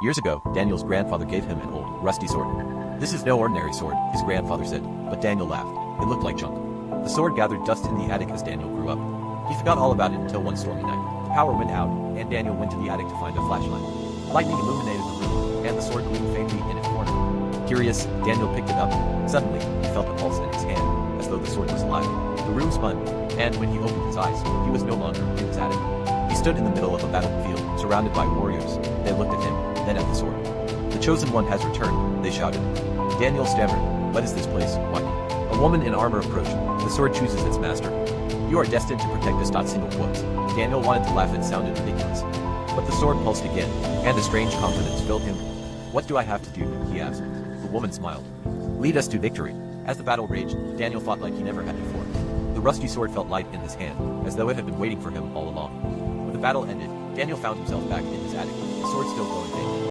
Years ago, Daniel's grandfather gave him an old, rusty sword. "This is no ordinary sword," his grandfather said, but Daniel laughed. It looked like junk. The sword gathered dust in the attic as Daniel grew up. He forgot all about it until one stormy night. The power went out, and Daniel went to the attic to find a flashlight. Lightning illuminated the room, and the sword gleamed faintly in its corner. Curious, Daniel picked it up. Suddenly, he felt the pulse in his hand, as though the sword was alive. The room spun, and when he opened his eyes, he was no longer in his attic. He stood in the middle of a battlefield, surrounded by warriors. They looked at him, then at the sword. "The chosen one has returned," they shouted. Daniel stammered, "What is this place? What?" A woman in armor approached. "The sword chooses its master. You are destined to protect us." Single quotes. Daniel wanted to laugh, it sounded ridiculous. But the sword pulsed again, and a strange confidence filled him. "What do I have to do?" he asked. The woman smiled. "Lead us to victory." As the battle raged, Daniel fought like he never had before. The rusty sword felt light in his hand, as though it had been waiting for him all along. When the battle ended, Daniel found himself back in his attic, the sword still glowing faintly.